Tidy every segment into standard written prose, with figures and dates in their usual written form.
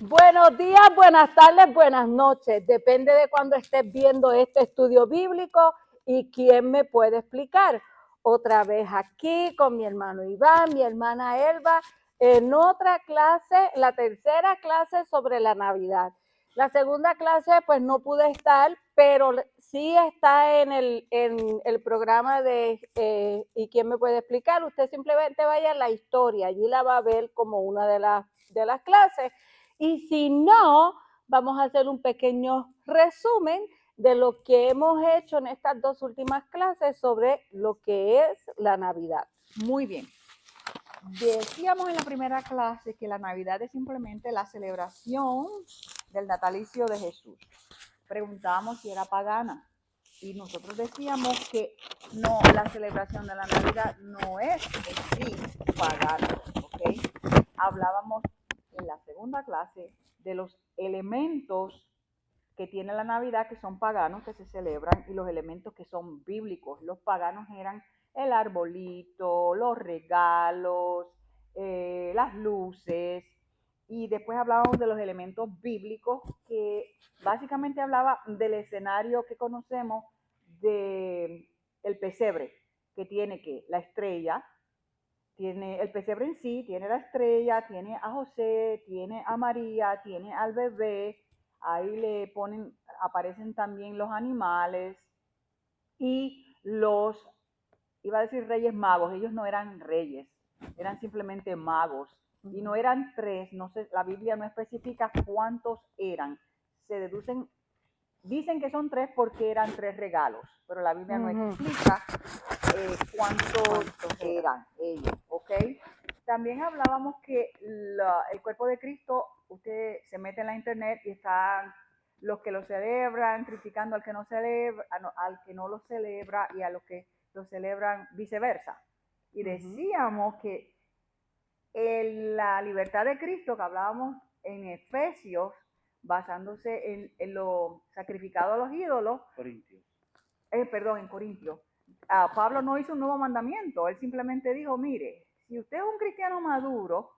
Buenos días, buenas tardes, buenas noches. Depende de cuándo estés viendo este estudio bíblico y quién me puede explicar. Otra vez aquí con mi hermano Iván, mi hermana Elba, en otra clase, la tercera clase sobre la Navidad. La segunda clase pues no pude estar, pero sí está en el programa de ¿y quién me puede explicar? Usted simplemente vaya a la historia, allí la va a ver como una de las clases. Y si no, vamos a hacer un pequeño resumen de lo que hemos hecho en estas dos últimas clases sobre lo que es la Navidad. Muy bien. Decíamos en la primera clase que la Navidad es simplemente la celebración del natalicio de Jesús. Preguntábamos si era pagana y nosotros decíamos que no, la celebración de la Navidad no es en sí pagana, ¿ok? Hablábamos en la segunda clase de los elementos que tiene la Navidad que son paganos, que se celebran, y los elementos que son bíblicos. Los paganos eran el arbolito, los regalos, las luces, y después hablábamos de los elementos bíblicos, que básicamente hablaba del escenario que conocemos de el pesebre, que tiene que la estrella, tiene el pesebre en sí, tiene la estrella, tiene a José, tiene a María, tiene al bebé, ahí le ponen, aparecen también los animales y los, iba a decir reyes magos, ellos no eran reyes, eran simplemente magos y no eran tres, no sé, la Biblia no especifica cuántos eran, se deducen, dicen que son tres porque eran tres regalos, pero la Biblia no explica cuántos eran ellos, ¿ok? También hablábamos que el cuerpo de Cristo, usted se mete en la internet y están los que lo celebran, criticando al que no celebra, al que no lo celebra y a los que lo celebran viceversa. Y decíamos que la libertad de Cristo que hablábamos en Efesios, basándose en lo sacrificado a los ídolos, en Corintios, Pablo no hizo un nuevo mandamiento, él simplemente dijo, mire, si usted es un cristiano maduro,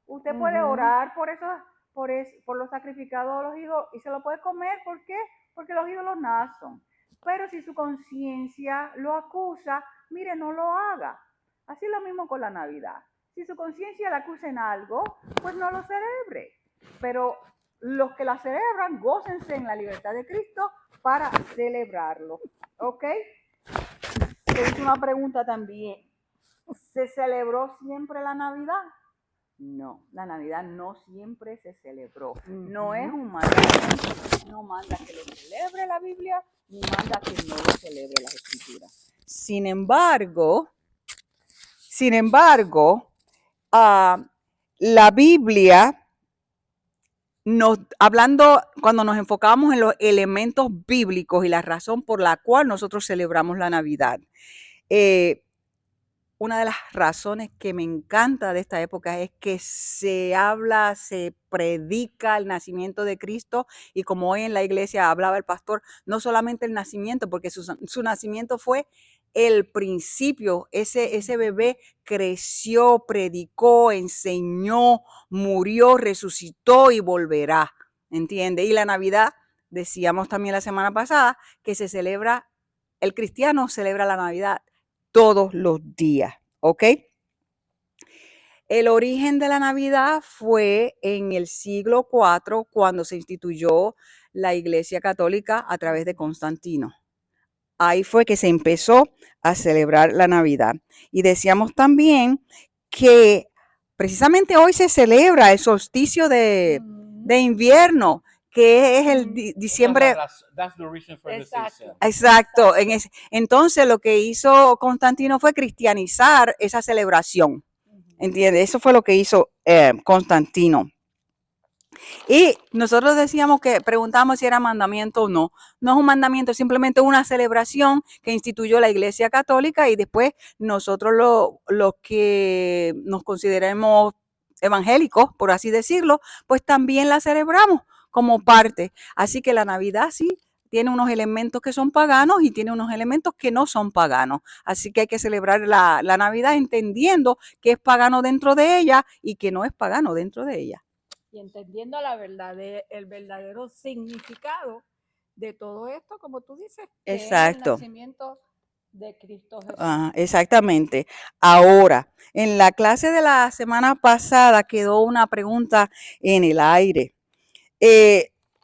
usted puede orar por los sacrificados a los ídolos y se lo puede comer, ¿por qué? Porque los ídolos nada son. Pero si su conciencia lo acusa, mire, no lo haga. Así es lo mismo con la Navidad. Si su conciencia la acusa en algo, pues no lo celebre. Pero los que la celebran, gócense en la libertad de Cristo para celebrarlo. ¿Ok? Te hice una pregunta también. ¿Se celebró siempre la Navidad? No, la Navidad no siempre se celebró. No es un mandamiento. No manda que lo celebre la Biblia, ni manda que no lo celebre las Escrituras. Sin embargo, la Biblia cuando nos enfocamos en los elementos bíblicos y la razón por la cual nosotros celebramos la Navidad, una de las razones que me encanta de esta época es que se predica el nacimiento de Cristo, y como hoy en la iglesia hablaba el pastor, no solamente el nacimiento, porque su nacimiento fue el principio, ese bebé creció, predicó, enseñó, murió, resucitó y volverá, ¿entiende? Y la Navidad, decíamos también la semana pasada, que el cristiano celebra la Navidad todos los días, ¿ok? El origen de la Navidad fue en el siglo IV, cuando se instituyó la Iglesia Católica a través de Constantino. Ahí fue que se empezó a celebrar la Navidad. Y decíamos también que precisamente hoy se celebra el solsticio de invierno, que es el diciembre. That's the reason for the season. Exacto. Entonces lo que hizo Constantino fue cristianizar esa celebración. ¿Entiendes? Eso fue lo que hizo Constantino. Y nosotros preguntamos si era mandamiento o no. No es un mandamiento, es simplemente una celebración que instituyó la Iglesia Católica, y después nosotros los que nos consideremos evangélicos, por así decirlo, pues también la celebramos como parte. Así que la Navidad sí tiene unos elementos que son paganos y tiene unos elementos que no son paganos. Así que hay que celebrar la Navidad entendiendo que es pagano dentro de ella y que no es pagano dentro de ella. y entendiendo el verdadero significado de todo esto, como tú dices, que Exacto. es el nacimiento de Cristo Jesús. Exactamente. Ahora, en la clase de la semana pasada quedó una pregunta en el aire.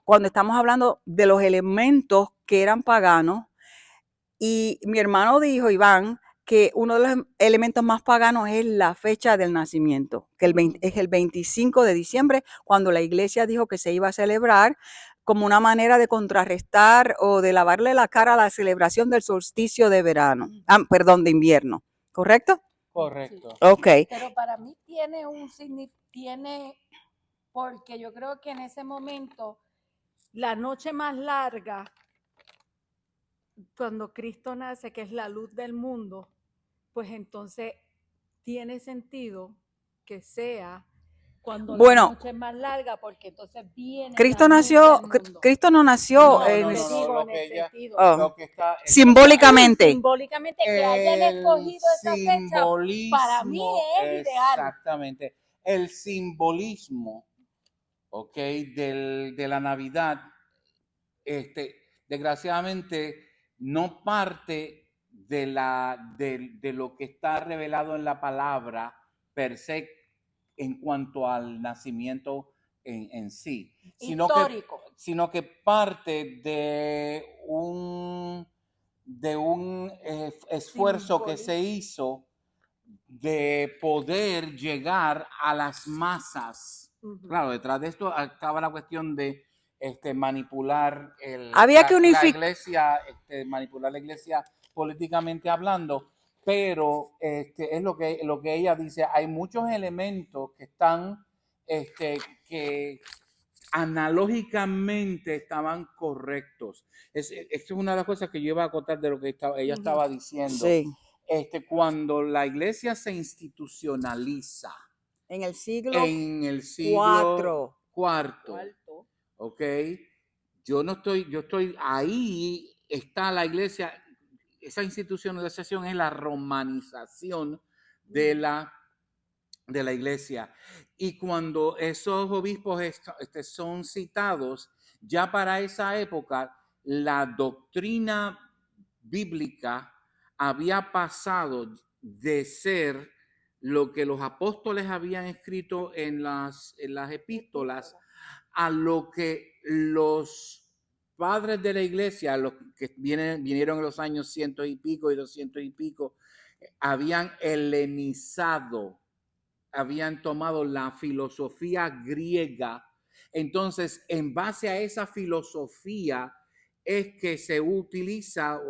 Cuando estamos hablando de los elementos que eran paganos, y mi hermano dijo, Iván, que uno de los elementos más paganos es la fecha del nacimiento, que es el 25 de diciembre, cuando la iglesia dijo que se iba a celebrar como una manera de contrarrestar o de lavarle la cara a la celebración del solsticio de verano, de invierno, ¿correcto? Correcto. Sí. Ok. Pero para mí tiene porque yo creo que en ese momento, la noche más larga, cuando Cristo nace, que es la luz del mundo, pues entonces tiene sentido que sea cuando la noche es más larga, porque entonces viene Cristo la luz nació, del mundo. Cristo no nació No, en te el- digo Lo en que el ella, sentido. lo que está simbólicamente. Simbólicamente que hayan escogido esa fecha, para mí es ideal. Exactamente. El simbolismo, ¿ok? De la Navidad, desgraciadamente, no parte de lo que está revelado en la palabra per se en cuanto al nacimiento en sí, Histórico. sino que parte de un esfuerzo que se hizo de poder llegar a las masas. Claro, detrás de esto estaba la cuestión de manipular la iglesia, manipular la iglesia políticamente hablando, pero es lo que ella dice. Hay muchos elementos que están, que analógicamente estaban correctos. Esto es una de las cosas que yo iba a contar de lo que ella estaba diciendo. Sí. Cuando la iglesia se institucionaliza En el siglo en el siglo cuarto. IV, ¿ok? Yo estoy ahí, está la iglesia, esa institucionalización es la romanización de la iglesia. Y cuando esos obispos son citados, ya para esa época, la doctrina bíblica había pasado de ser lo que los apóstoles habían escrito en las epístolas a lo que los padres de la iglesia, los que vinieron en los años 100 y pico y 200 y pico, habían helenizado, habían tomado la filosofía griega. Entonces, en base a esa filosofía es que se utiliza,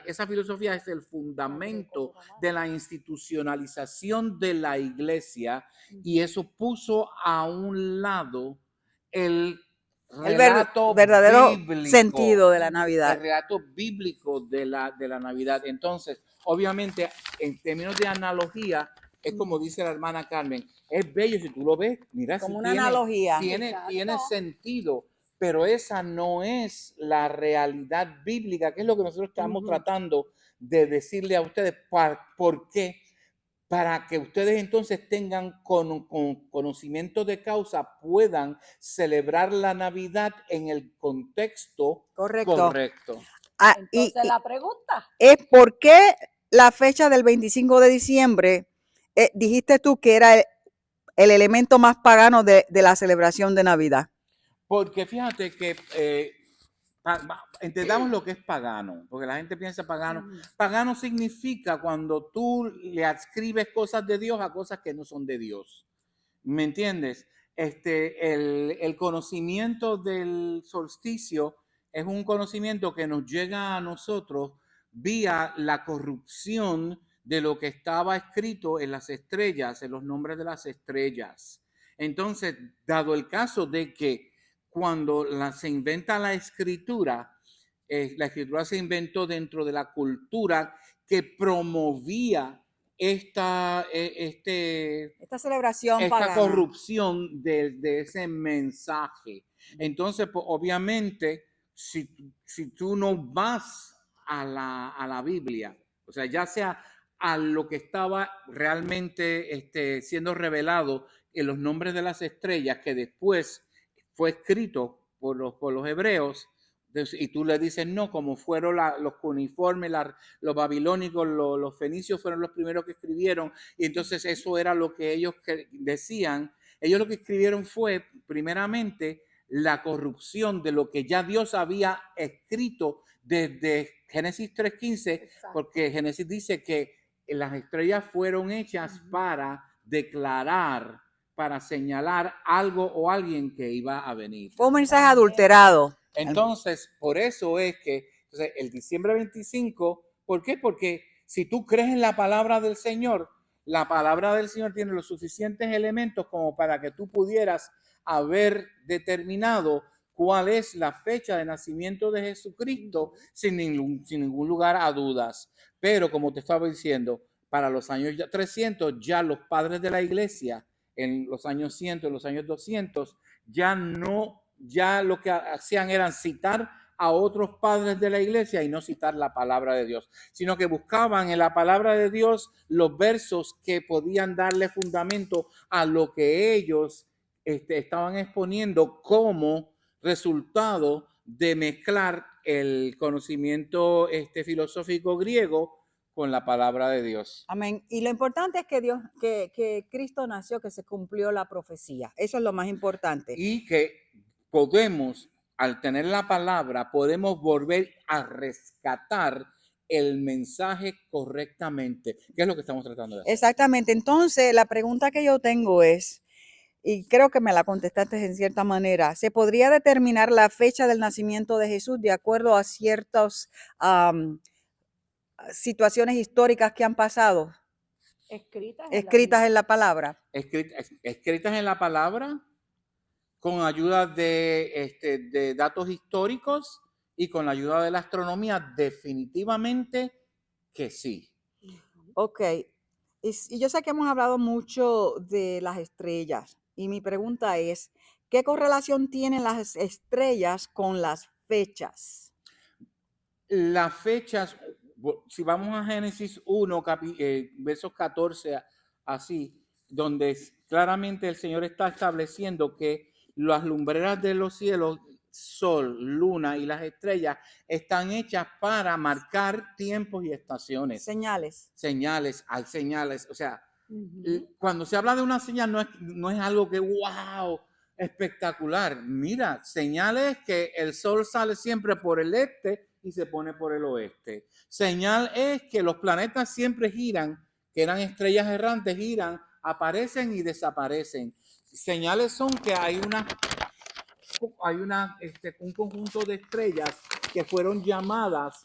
esa filosofía es el fundamento de la institucionalización de la iglesia, y eso puso a un lado el relato verdadero bíblico, sentido de la Navidad. el relato bíblico de la Navidad. Entonces, obviamente, en términos de analogía, es como dice la hermana Carmen, es bello si tú lo ves, mira, Como si una analogía. tiene sentido, pero esa no es la realidad bíblica, que es lo que nosotros estamos tratando de decirle a ustedes. ¿Por qué? Para que ustedes entonces tengan con conocimiento de causa, puedan celebrar la Navidad en el contexto correcto. Entonces la pregunta es ¿por qué la fecha del 25 de diciembre, dijiste tú que era el elemento más pagano de la celebración de Navidad? Porque fíjate que entendamos lo que es pagano, porque la gente piensa pagano. Pagano significa cuando tú le adscribes cosas de Dios a cosas que no son de Dios. ¿Me entiendes? El conocimiento del solsticio es un conocimiento que nos llega a nosotros vía la corrupción de lo que estaba escrito en las estrellas, en los nombres de las estrellas. Entonces, dado el caso de que cuando se inventa la escritura se inventó dentro de la cultura que promovía esta celebración esta corrupción de ese mensaje. Entonces, pues, obviamente, si tú no vas a la Biblia, o sea, ya sea a lo que estaba realmente siendo revelado, los nombres de las estrellas que después fue escrito por los hebreos. Y tú le dices, no, como fueron los cuneiformes, los babilónicos, los fenicios fueron los primeros que escribieron, y entonces eso era lo que ellos decían. Ellos lo que escribieron fue, primeramente, la corrupción de lo que ya Dios había escrito desde Génesis 3:15, Exacto. porque Génesis dice que las estrellas fueron hechas para declarar, para señalar algo o alguien que iba a venir. Fue un mensaje adulterado. Entonces, por eso es que entonces, el diciembre 25, ¿por qué? Porque si tú crees en la palabra del Señor, la palabra del Señor tiene los suficientes elementos como para que tú pudieras haber determinado cuál es la fecha de nacimiento de Jesucristo sin ningún lugar a dudas. Pero como te estaba diciendo, para los años 300 ya los padres de la iglesia, en los años 100, en los años 200, ya lo que hacían era citar a otros padres de la iglesia y no citar la palabra de Dios, sino que buscaban en la palabra de Dios los versos que podían darle fundamento a lo que ellos estaban exponiendo como resultado de mezclar el conocimiento filosófico griego con la palabra de Dios. Amén. Y lo importante es que Cristo nació, que se cumplió la profecía. Eso es lo más importante. Y que podemos, al tener la palabra, podemos volver a rescatar el mensaje correctamente, que es lo que estamos tratando de hacer. Exactamente. Entonces, la pregunta que yo tengo es, y creo que me la contestaste en cierta manera, ¿se podría determinar la fecha del nacimiento de Jesús de acuerdo a ciertas situaciones históricas que han pasado, escritas en la palabra? Escritas en la palabra, con ayuda de datos históricos y con la ayuda de la astronomía, definitivamente que sí. Ok. Y yo sé que hemos hablado mucho de las estrellas y mi pregunta es, ¿qué correlación tienen las estrellas con las fechas? Las fechas, si vamos a Génesis 1, versos 14, así, donde claramente el Señor está estableciendo que las lumbreras de los cielos, sol, luna y las estrellas están hechas para marcar tiempos y estaciones. Señales. Señales, hay señales, o sea, cuando se habla de una señal no es algo que, wow, espectacular. Mira, señales que el sol sale siempre por el este y se pone por el oeste. Señal es que los planetas siempre giran, que eran estrellas errantes, giran, aparecen y desaparecen. Señales son que hay un conjunto de estrellas que fueron llamadas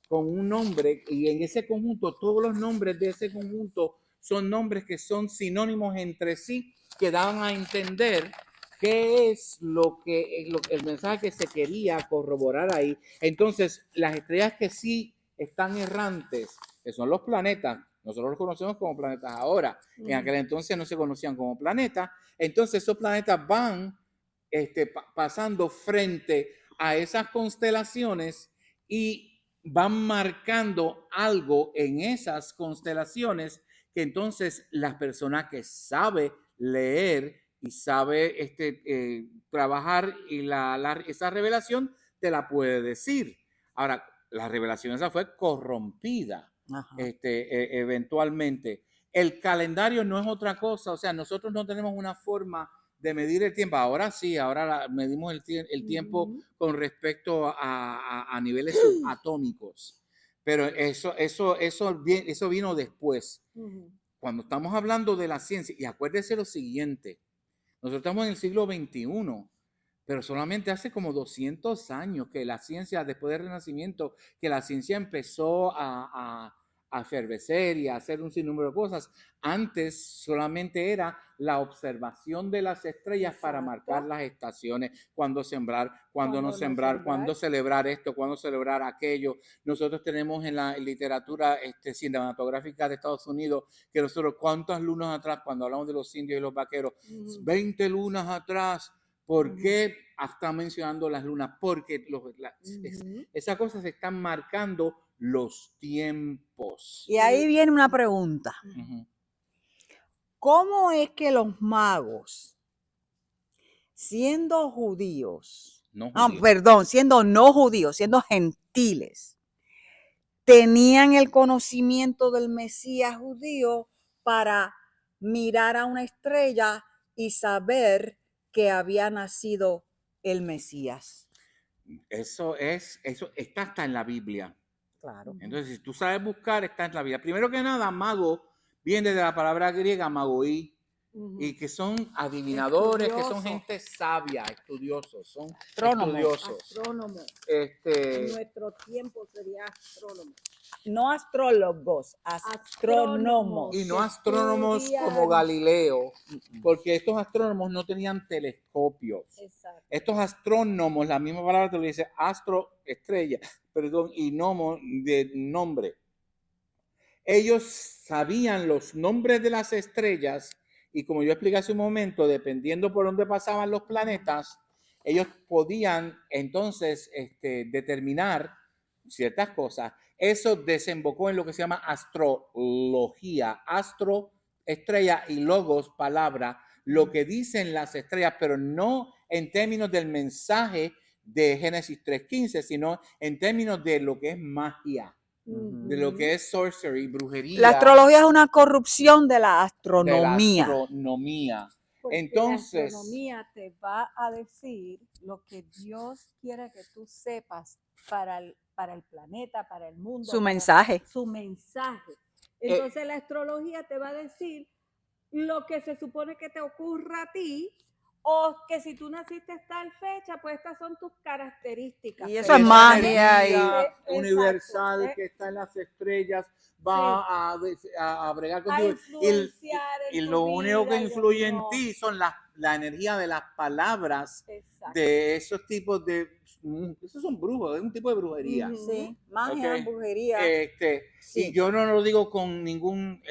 con un nombre, y en ese conjunto, todos los nombres de ese conjunto son nombres que son sinónimos entre sí, que dan a entender qué es el mensaje que se quería corroborar ahí. Entonces, las estrellas que sí están errantes, que son los planetas, nosotros los conocemos como planetas ahora, en aquel entonces no se conocían como planetas, entonces esos planetas van pasando frente a esas constelaciones y van marcando algo en esas constelaciones que entonces las personas que sabe leer y sabe trabajar y esa revelación te la puede decir. Ahora, la revelación esa fue corrompida eventualmente. El calendario no es otra cosa, o sea, nosotros no tenemos una forma de medir el tiempo. Ahora sí, ahora medimos el tiempo con respecto a niveles subatómicos. Pero eso vino después. Cuando estamos hablando de la ciencia, y acuérdese lo siguiente, nosotros estamos en el siglo XXI, pero solamente hace como 200 años que la ciencia, después del Renacimiento, que la ciencia empezó a efervecer y a hacer un sinnúmero de cosas. Antes solamente era la observación de las estrellas para marcar las estaciones, cuándo sembrar, cuándo no sembrar, cuándo celebrar esto, cuándo celebrar aquello. Nosotros tenemos en la literatura cinematográfica de Estados Unidos que nosotros, ¿cuántas lunas atrás? Cuando hablamos de los indios y los vaqueros, 20 lunas atrás. ¿Por qué están mencionando las lunas? Porque esas cosas se están marcando los tiempos. Y ahí viene una pregunta. ¿cómo es que los magos, siendo judíos, No ah, judíos. perdón, siendo no judíos, siendo gentiles, tenían el conocimiento del Mesías judío para mirar a una estrella y saber que había nacido el Mesías? Eso está hasta en la Biblia. Claro. Entonces, si tú sabes buscar, está en la Biblia. Primero que nada, mago viene de la palabra griega magoí, y que son adivinadores, que son Estudioso. gente sabia, estudiosos, son Astrónomos. estudiosos. Astrónomo. Este, En nuestro tiempo sería astrónomo. No astrólogos, astrónomos. y no que astrónomos estudian. como Galileo, porque estos astrónomos no tenían telescopios. Exacto. Estos astrónomos, la misma palabra te lo dice, astro, estrella, perdón, y nomo, de nombre. Ellos sabían los nombres de las estrellas y como yo expliqué hace un momento, dependiendo por dónde pasaban los planetas, ellos podían entonces determinar ciertas cosas. Eso desembocó en lo que se llama astrología. Astro, estrella, y logos, palabra, lo que dicen las estrellas, pero no en términos del mensaje de Génesis 3:15, sino en términos de lo que es magia, de lo que es sorcery, brujería. La astrología es una corrupción de la de la astronomía. astronomía. Porque Entonces, la astronomía te va a decir lo que Dios quiere que tú sepas para el planeta, para el mundo. Su para mensaje. Su mensaje. Entonces la astrología te va a decir lo que se supone que te ocurra a ti, o que si tú naciste a tal fecha, pues estas son tus características. Y eso Pero es esa magia energía y- universal exacto, que está en las estrellas va a bregar a contigo. influenciar Y en tu lo único que vida, influye en no. ti son la energía de las palabras Exacto. de esos tipos de... Esos son brujos, es un tipo de brujería. Ujú. Sí, magia, Ok. brujería. Y yo no lo digo con ningún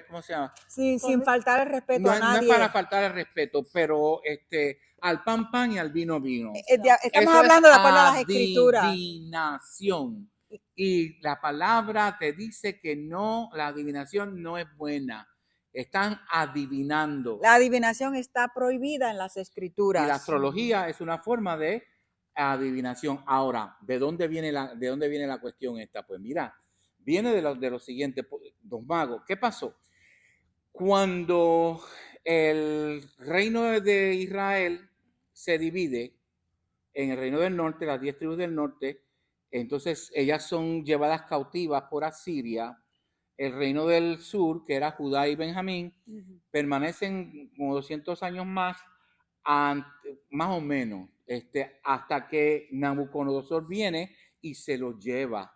¿cómo se llama? Sin faltar el respeto No a es, no es nadie. para faltar el respeto, pero al pan pan y al vino vino. Estamos Eso hablando es de acuerdo a las escrituras. adivinación. Y la palabra te dice que no, la adivinación no es buena. Están adivinando. La adivinación está prohibida en las escrituras. Y la astrología es una forma de adivinación. Ahora, ¿de dónde viene la cuestión esta? Pues mira, viene de los siguientes, los magos. ¿Qué pasó? Cuando el reino de Israel se divide en el reino del norte, las 10 tribus del norte, entonces ellas son llevadas cautivas por Asiria. El reino del sur, que era Judá y Benjamín, permanecen como 200 años más, más o menos, hasta que Nabucodonosor viene y se los lleva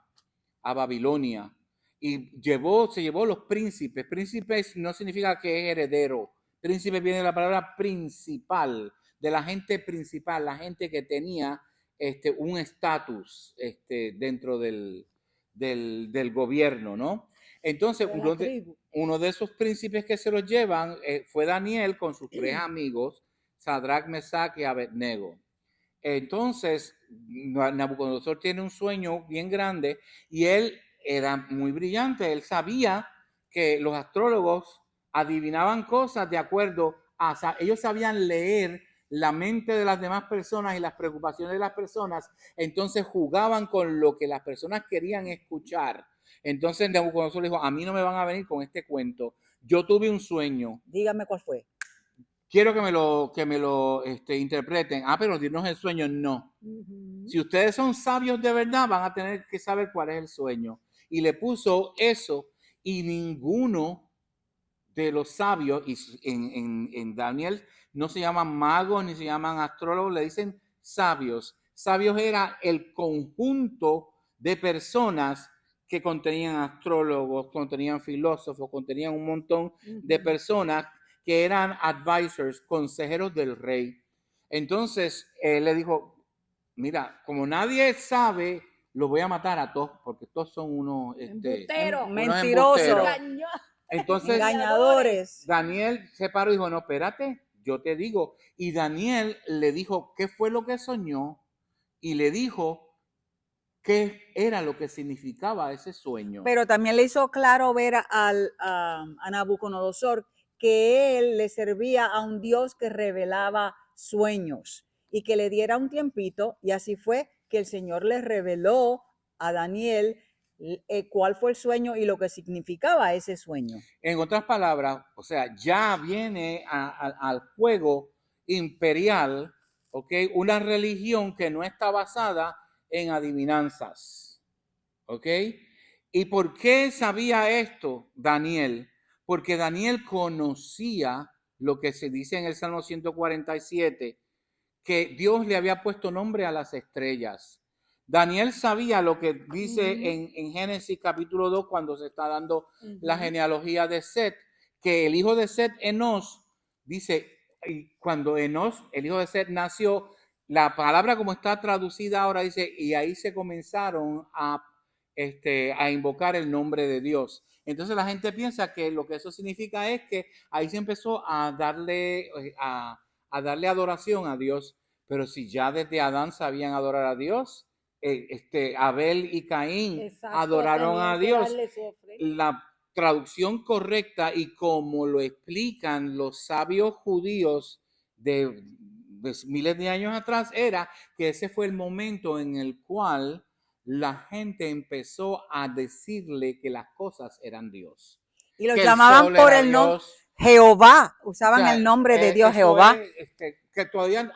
a Babilonia. Y se llevó los príncipes. Príncipes no significa que es heredero. Príncipe viene de la palabra principal, de la gente principal, la gente que tenía un estatus dentro del gobierno, ¿no? Entonces, uno de esos príncipes que se los llevan fue Daniel con sus 3 amigos, Sadrach, Mesach y Abednego. Entonces, Nabucodonosor tiene un sueño bien grande y él era muy brillante. Él sabía que los astrólogos adivinaban cosas de acuerdo a... Ellos sabían leer la mente de las demás personas y las preocupaciones de las personas. Entonces jugaban con lo que las personas querían escuchar. Entonces Nabucodonosor dijo, a mí no me van a venir con este cuento. Yo tuve un sueño. Dígame cuál fue. Quiero que me lo interpreten. Pero dirnos el sueño, no. Si ustedes son sabios de verdad, van a tener que saber cuál es el sueño. Y le puso eso, y ninguno de los sabios, y en Daniel no se llaman magos ni se llaman astrólogos, le dicen sabios. Sabios era el conjunto de personas que contenían astrólogos, contenían filósofos, contenían un montón de personas que eran advisors, consejeros del rey. Entonces, él le dijo, mira, como nadie sabe, los voy a matar a todos, porque todos son unos Embusteros. Mentirosos. Entonces, Engañadores. Daniel se paró y dijo, no, espérate, yo te digo. Y Daniel le dijo, ¿qué fue lo que soñó? Y le dijo qué era lo que significaba ese sueño. Pero también le hizo claro ver a Nabucodonosor que él le servía a un Dios que revelaba sueños y que le diera un tiempito, y así fue que el Señor le reveló a Daniel cuál fue el sueño y lo que significaba ese sueño. En otras palabras, o sea, ya viene al juego imperial, ¿ok? Una religión que no está basada en adivinanzas, ¿ok? ¿Y por qué sabía esto Daniel? Porque Daniel conocía lo que se dice en el Salmo 147, que Dios le había puesto nombre a las estrellas. Daniel sabía lo que dice en Génesis capítulo 2 cuando se está dando la genealogía de Set, que el hijo de Set, Enos, dice, cuando Enos, el hijo de Set, nació, la palabra como está traducida ahora dice, y ahí se comenzaron a invocar el nombre de Dios. Entonces la gente piensa que lo que eso significa es que ahí se empezó a darle adoración a Dios. Pero si ya desde Adán sabían adorar a Dios, Abel y Caín Exacto, adoraron tenían a que Dios. darle su ofrenda. La traducción correcta y como lo explican los sabios judíos de miles de años atrás era que ese fue el momento en el cual la gente empezó a decirle que las cosas eran Dios. Y lo Que el llamaban sol por era el nombre Dios. Jehová, O usaban sea, el nombre de Dios eso Jehová. es, que todavía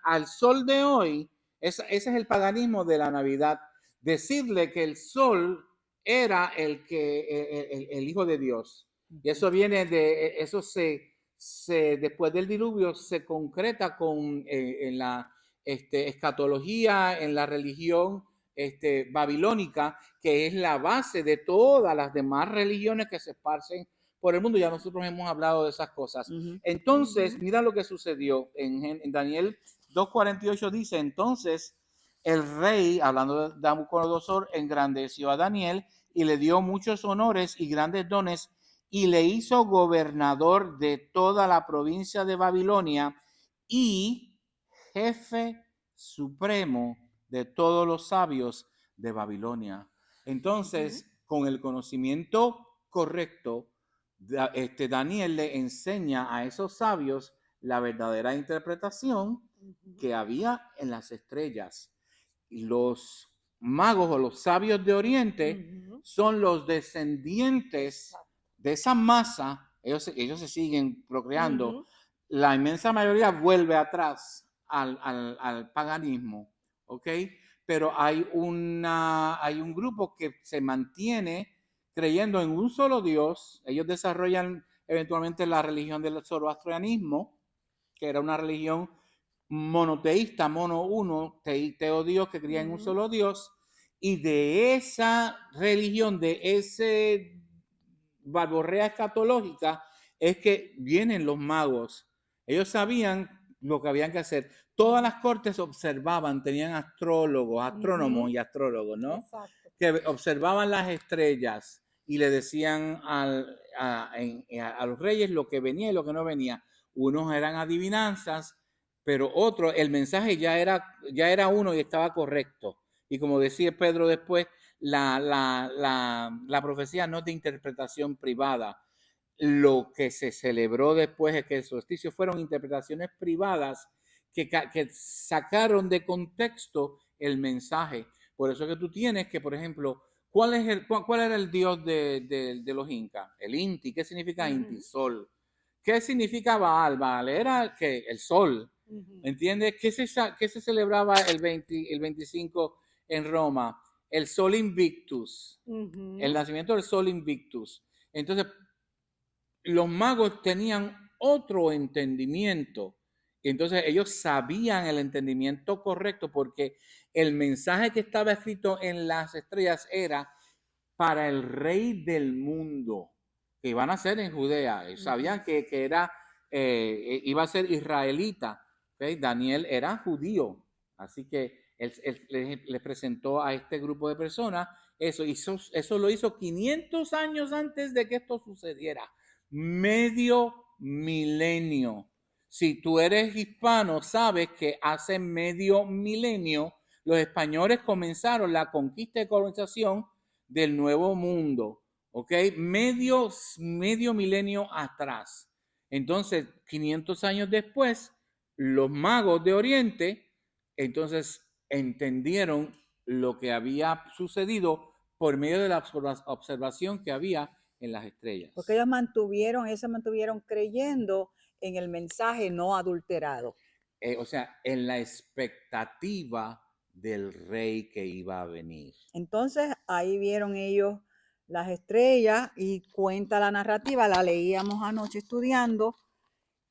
al sol de hoy, ese es el paganismo de la Navidad. Decirle que el sol era el hijo de Dios. Y eso viene eso después del diluvio se concreta en la escatología, en la religión babilónica, que es la base de todas las demás religiones que se esparcen por el mundo. Ya nosotros hemos hablado de esas cosas. Entonces, mira lo que sucedió en Daniel 2:48 dice, entonces el rey, hablando de Nabucodonosor, engrandeció a Daniel y le dio muchos honores y grandes dones y le hizo gobernador de toda la provincia de Babilonia y jefe supremo de todos los sabios de Babilonia. Entonces, con el conocimiento correcto, Daniel le enseña a esos sabios la verdadera interpretación que había en las estrellas. Los magos o los sabios de Oriente son los descendientes de esa masa. Ellos se siguen procreando. La inmensa mayoría vuelve atrás al paganismo, ¿ok? Pero hay un grupo que se mantiene creyendo en un solo Dios. Ellos desarrollan eventualmente la religión del zoroastrianismo, que era una religión monoteísta, mono uno, teo Dios, que creía en un solo Dios, y de esa religión, de ese barborrea escatológica, es que vienen los magos. Ellos sabían lo que habían que hacer. Todas las cortes observaban, tenían astrólogos, astrónomos y astrólogos, ¿no? Exacto. Que observaban las estrellas y le decían a los reyes lo que venía y lo que no venía. Unos eran adivinanzas, pero otro, el mensaje ya era uno y estaba correcto. Y como decía Pedro después, la profecía no es de interpretación privada. Lo que se celebró después es que el solsticio fueron interpretaciones privadas que sacaron de contexto el mensaje. Por eso que tú tienes que, por ejemplo, ¿cuál era el dios de los incas? El Inti. ¿Qué significa Inti? Sol. ¿Qué significa Baal? Baal era el sol. ¿Entiendes? ¿Qué se celebraba el 25 en Roma? El Sol Invictus. El nacimiento del Sol Invictus. Entonces, los magos tenían otro entendimiento. Entonces ellos sabían el entendimiento correcto porque el mensaje que estaba escrito en las estrellas era para el rey del mundo, que iban a ser en Judea. Sabían que era, iba a ser israelita. ¿Okay? Daniel era judío. Así que él les presentó a este grupo de personas eso. Eso lo hizo 500 años antes de que esto sucediera. Medio milenio. Si tú eres hispano, sabes que hace medio milenio los españoles comenzaron la conquista y colonización del Nuevo Mundo, ¿ok? Medio milenio atrás. Entonces, 500 años después, los magos de Oriente, entonces entendieron lo que había sucedido por medio de la observación que había en las estrellas. Porque ellos se mantuvieron creyendo en el mensaje no adulterado. O sea, en la expectativa del rey que iba a venir. Entonces ahí vieron ellos las estrellas y cuenta la narrativa, la leíamos anoche estudiando,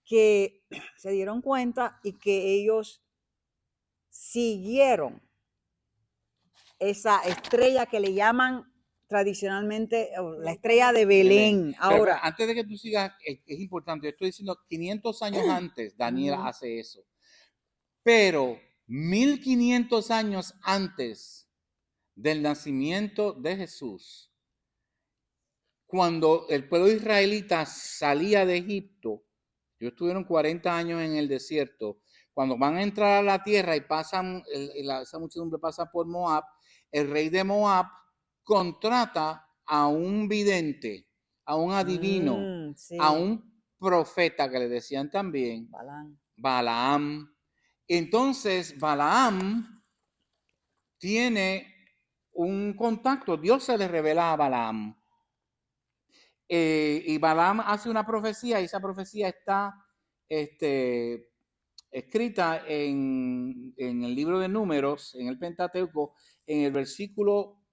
que se dieron cuenta y que ellos siguieron esa estrella que le llaman tradicionalmente la estrella de Belén. Ahora, antes de que tú sigas, es importante, yo estoy diciendo 500 años antes, Daniel hace eso. Pero 1500 años antes del nacimiento de Jesús, cuando el pueblo israelita salía de Egipto, ellos estuvieron 40 años en el desierto, cuando van a entrar a la tierra y pasan, esa muchedumbre pasa por Moab, el rey de Moab contrata a un vidente, a un adivino, sí, a un profeta que le decían también, Balaam. Entonces Balaam tiene un contacto, Dios se le revela a Balaam. Y Balaam hace una profecía y esa profecía está escrita en el libro de Números, en el Pentateuco, en el versículo,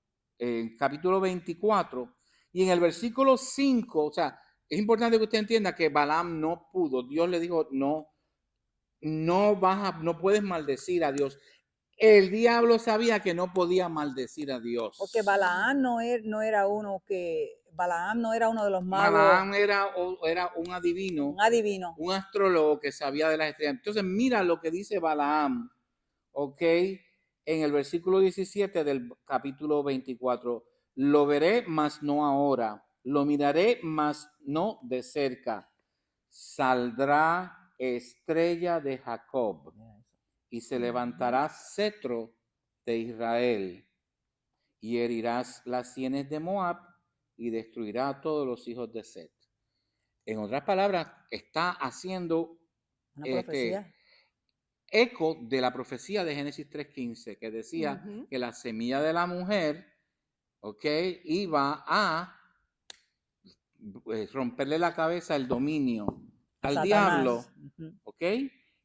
capítulo 24, y en el versículo 5, o sea, es importante que usted entienda que Balaam no pudo, Dios le dijo, no puedes maldecir a Dios. El diablo sabía que no podía maldecir a Dios. Porque Balaam no era uno de los magos. Balaam era un adivino, un astrólogo que sabía de las estrellas. Entonces, mira lo que dice Balaam, ¿ok? En el versículo 17 del capítulo 24. Lo veré, mas no ahora. Lo miraré, mas no de cerca. Saldrá estrella de Jacob y se levantará cetro de Israel y herirás las sienes de Moab y destruirá a todos los hijos de Set. En otras palabras, está haciendo una profecía. Eco de la profecía de Génesis 3:15, que decía que la semilla de la mujer, ¿ok?, iba a romperle la cabeza el dominio al diablo, ¿ok?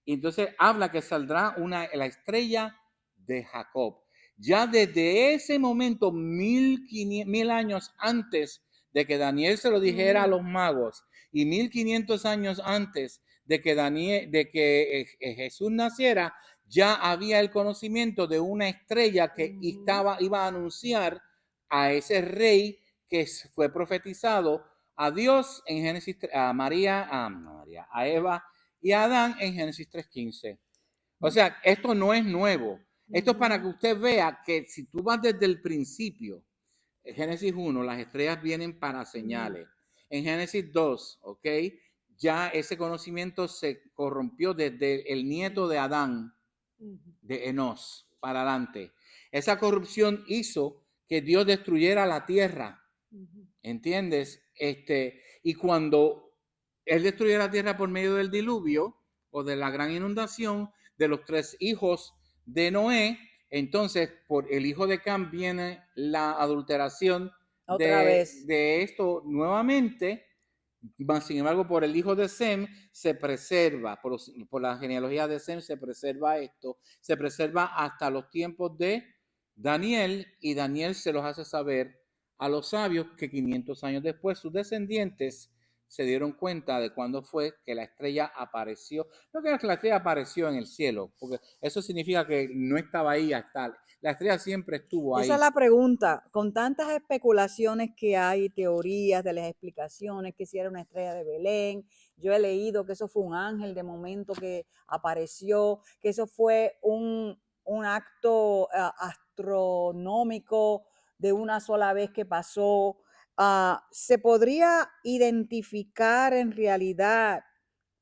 Y entonces habla que saldrá la estrella de Jacob. Ya desde ese momento, 1000 años antes de que Daniel se lo dijera a los magos y 1500 años antes de que Jesús naciera, ya había el conocimiento de una estrella que iba a anunciar a ese rey que fue profetizado a Dios en Génesis, a Eva y a Adán en Génesis 3:15. O sea, esto no es nuevo. Esto es para que usted vea que si tú vas desde el principio, en Génesis 1, las estrellas vienen para señales. En Génesis 2, ¿ok?, ya ese conocimiento se corrompió desde el nieto de Adán, de Enos, para adelante. Esa corrupción hizo que Dios destruyera la tierra. ¿Entiendes? Y cuando él destruyó la tierra por medio del diluvio o de la gran inundación de los 3 hijos de Noé, entonces por el hijo de Cam viene la adulteración de esto nuevamente, sin embargo por el hijo de Sem se preserva, por la genealogía de Sem se preserva esto, se preserva hasta los tiempos de Daniel y Daniel se los hace saber a los sabios que 500 años después sus descendientes se dieron cuenta de cuándo fue que la estrella apareció. No que la estrella apareció en el cielo, porque eso significa que no estaba ahí hasta. La estrella siempre estuvo ahí. Esa es la pregunta. Con tantas especulaciones que hay, teorías de las explicaciones, que si era una estrella de Belén, yo he leído que eso fue un ángel de momento que apareció, que eso fue un acto astronómico de una sola vez que pasó. ¿Se podría identificar en realidad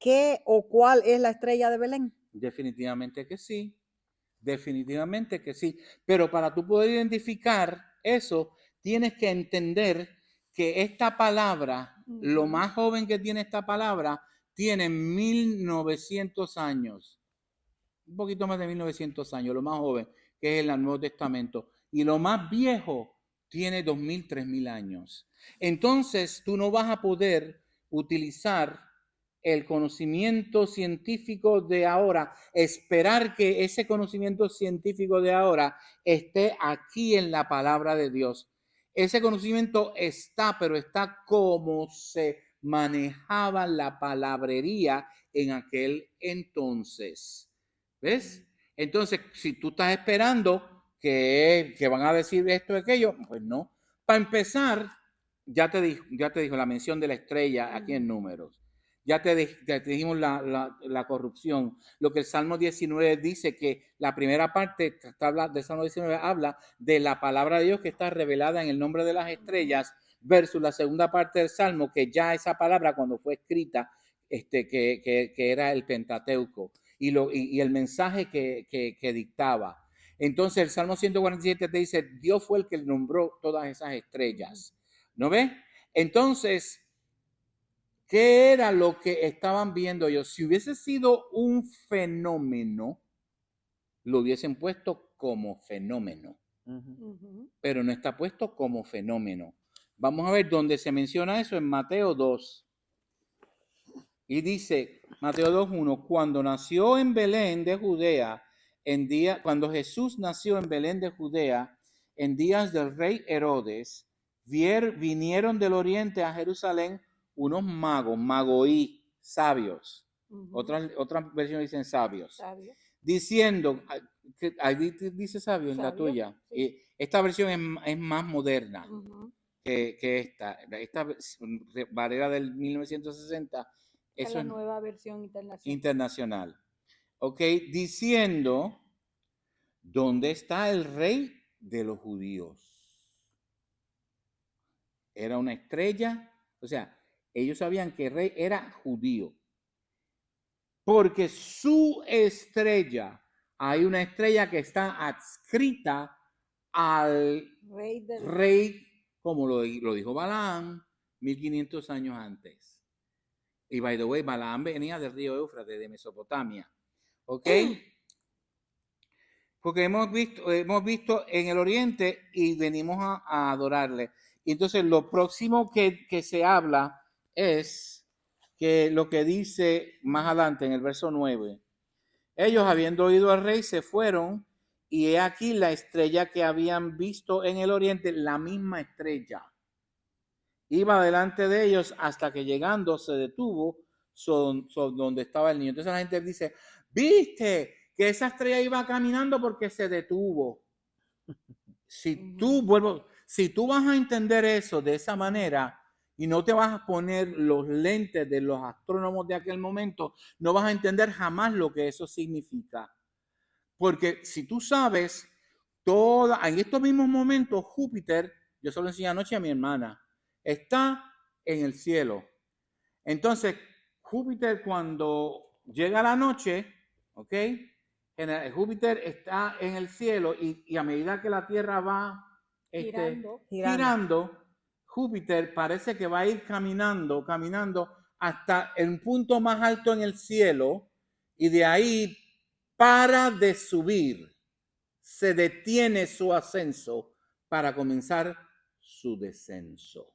qué o cuál es la estrella de Belén? Definitivamente que sí. Definitivamente que sí. Pero para tú poder identificar eso, tienes que entender que esta palabra, lo Ujú. más joven que tiene esta palabra, tiene 1900 años. Un poquito más de 1900 años, lo más joven, que es el Nuevo Testamento. Y lo más viejo tiene 2000, 3000 años. Entonces, tú no vas a poder utilizar el conocimiento científico de ahora, esperar que ese conocimiento científico de ahora esté aquí en la palabra de Dios. Ese conocimiento está, pero está como se manejaba la palabrería en aquel entonces. ¿Ves? Entonces, si tú estás esperando que van a decir esto y aquello, pues no. Para empezar, ya te dijo la mención de la estrella aquí en Números. Ya te dijimos la corrupción. Lo que el Salmo 19 dice, que la primera parte del Salmo 19 habla de la palabra de Dios que está revelada en el nombre de las estrellas, versus la segunda parte del Salmo, que ya esa palabra cuando fue escrita, que era el Pentateuco, y el mensaje que dictaba. Entonces el Salmo 147 te dice, Dios fue el que nombró todas esas estrellas. ¿No ves? Entonces, ¿qué era lo que estaban viendo ellos? Si hubiese sido un fenómeno, lo hubiesen puesto como fenómeno, Ujú. pero no está puesto como fenómeno. Vamos a ver dónde se menciona eso en Mateo 2. Y dice, Mateo 2:1, cuando nació en Belén de Judea, cuando Jesús nació en Belén de Judea, en días del rey Herodes, vinieron del oriente a Jerusalén unos magos, magoí, sabios. Ujú. Otras versiones dicen sabios. Sabio. Diciendo, ahí dice sabio en la Sabio, tuya. sí. Y esta versión es más moderna Ujú. que esta. Esta barrera del 1960, Es eso la es nueva versión internacional. internacional. Ok, diciendo, ¿dónde está el rey de los judíos? Era una estrella, o sea, ellos sabían que el rey era judío, porque su estrella, hay una estrella que está adscrita al Rey del rey, como lo dijo Balaam 1500 años antes. Y by the way, Balaam venía del río Éufrates, de Mesopotamia. ¿Ok? Porque hemos visto en el oriente y venimos a adorarle. Y entonces lo próximo que se habla es que lo que dice más adelante en el verso 9. Ellos, habiendo oído al rey, se fueron, y he aquí la estrella que habían visto en el oriente, la misma estrella. Iba delante de ellos hasta que llegando se detuvo donde estaba el niño. Entonces la gente dice, ¿viste que esa estrella iba caminando porque se detuvo? Si tú vas a entender eso de esa manera y no te vas a poner los lentes de los astrónomos de aquel momento, no vas a entender jamás lo que eso significa. Porque si tú sabes, en estos mismos momentos, Júpiter, yo se lo enseñé anoche a mi hermana, está en el cielo. Entonces, Júpiter cuando llega la noche, ¿ok? Júpiter está en el cielo y a medida que la Tierra va girando, Júpiter parece que va a ir caminando hasta el punto más alto en el cielo, y de ahí para de subir, se detiene su ascenso para comenzar su descenso.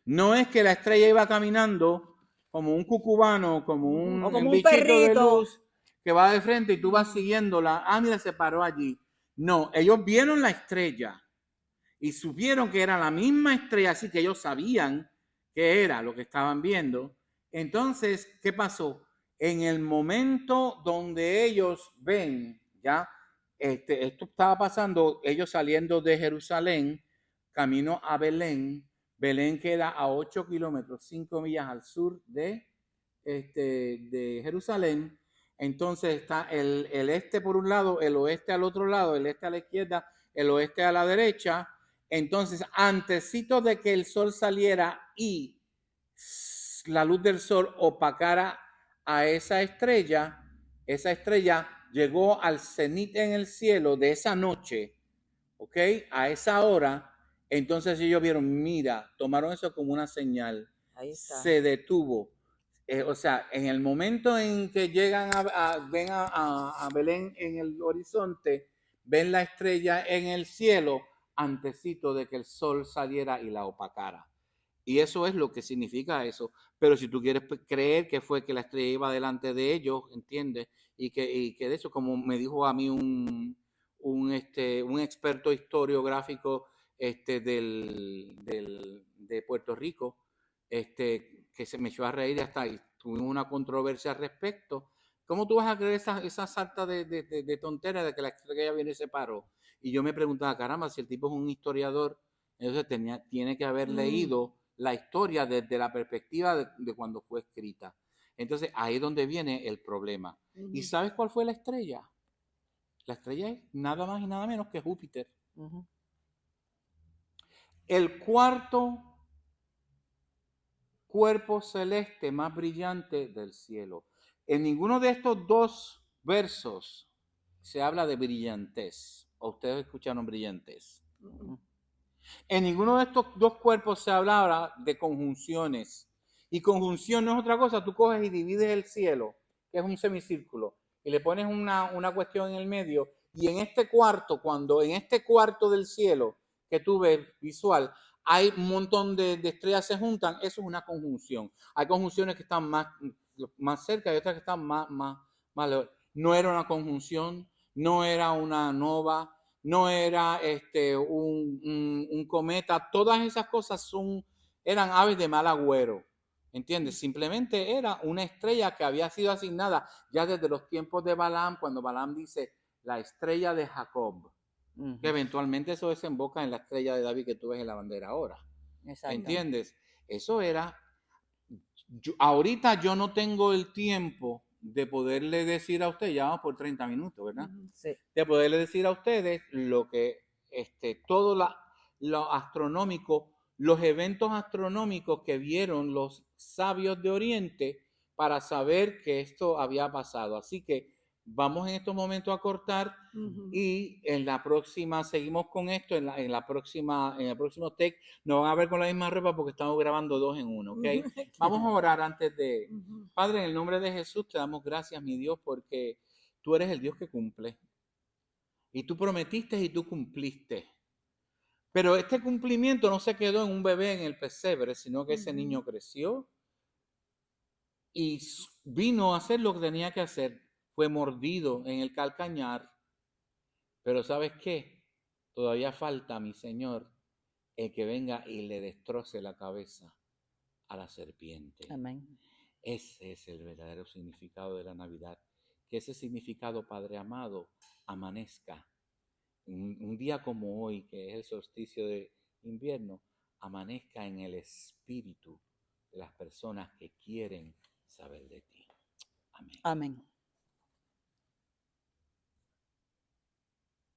No es que la estrella iba caminando como un cucubano, como O como un bichito de perrito. luz que va de frente y tú vas siguiéndola. Ah, mira, se paró allí. No, ellos vieron la estrella y supieron que era la misma estrella, así que ellos sabían que era lo que estaban viendo. Entonces, ¿qué pasó? En el momento donde ellos ven, ya, esto estaba pasando, ellos saliendo de Jerusalén, camino a Belén. Belén queda a 8 kilómetros, 5 millas al sur de Jerusalén. Entonces está el este por un lado, el oeste al otro lado, el este a la izquierda, el oeste a la derecha. Entonces, antesito de que el sol saliera y la luz del sol opacara a esa estrella llegó al cenit en el cielo de esa noche, ¿ok? A esa hora, entonces ellos vieron, mira, tomaron eso como una señal. Ahí está. Se detuvo. O sea, en el momento en que llegan ven a Belén en el horizonte, ven la estrella en el cielo, antecito de que el sol saliera y la opacara. Y eso es lo que significa eso. Pero si tú quieres creer que fue que la estrella iba delante de ellos, ¿entiendes? Y que de eso, como me dijo a mí un experto historiográfico de Puerto Rico, que se me echó a reír hasta ahí. Tuvimos una controversia al respecto. ¿Cómo tú vas a creer esa sarta de tontera de que la estrella viene y se paró? Y yo me preguntaba, caramba, si el tipo es un historiador, entonces tiene que haber leído la historia desde la perspectiva de cuando fue escrita. Entonces ahí es donde viene el problema. ¿Y sabes cuál fue la estrella? La estrella es nada más y nada menos que Júpiter. El cuarto cuerpo celeste más brillante del cielo. En ninguno de estos dos versos se habla de brillantez. ¿O ustedes escucharon brillantez? En ninguno de estos dos cuerpos se habla de conjunciones. Y conjunción no es otra cosa. Tú coges y divides el cielo, que es un semicírculo, y le pones una cuestión en el medio. Y en este cuarto, en este cuarto del cielo que tú ves visual, hay un montón de estrellas se juntan, eso es una conjunción. Hay conjunciones que están más cerca y otras que están más lejos. No era una conjunción, no era una nova, no era un cometa, todas esas cosas eran aves de mal agüero, ¿entiendes? Simplemente era una estrella que había sido asignada ya desde los tiempos de Balaam, cuando Balaam dice la estrella de Jacob, que eventualmente eso desemboca en la estrella de David que tú ves en la bandera ahora, ¿entiendes? Eso era, ahorita yo no tengo el tiempo de poderle decir a usted, ya vamos por 30 minutos, ¿verdad? Sí. De poderle decir a ustedes lo que todo lo astronómico, los eventos astronómicos que vieron los sabios de Oriente para saber que esto había pasado. Así que vamos en estos momentos a cortar y en la próxima seguimos con esto, en el próximo take nos van a ver con la misma ropa porque estamos grabando dos en uno, ¿ok? Vamos a orar antes de... Padre, en el nombre de Jesús te damos gracias, mi Dios, porque tú eres el Dios que cumple. Y tú prometiste y tú cumpliste. Pero este cumplimiento no se quedó en un bebé en el pesebre, sino que ese niño creció y vino a hacer lo que tenía que hacer. Fue mordido en el calcañar. Pero ¿sabes qué? Todavía falta, mi Señor, el que venga y le destroce la cabeza a la serpiente. Amén. Ese es el verdadero significado de la Navidad. Que ese significado, Padre amado, amanezca un día como hoy, que es el solsticio de invierno, amanezca en el espíritu de las personas que quieren saber de ti. Amén. Amén.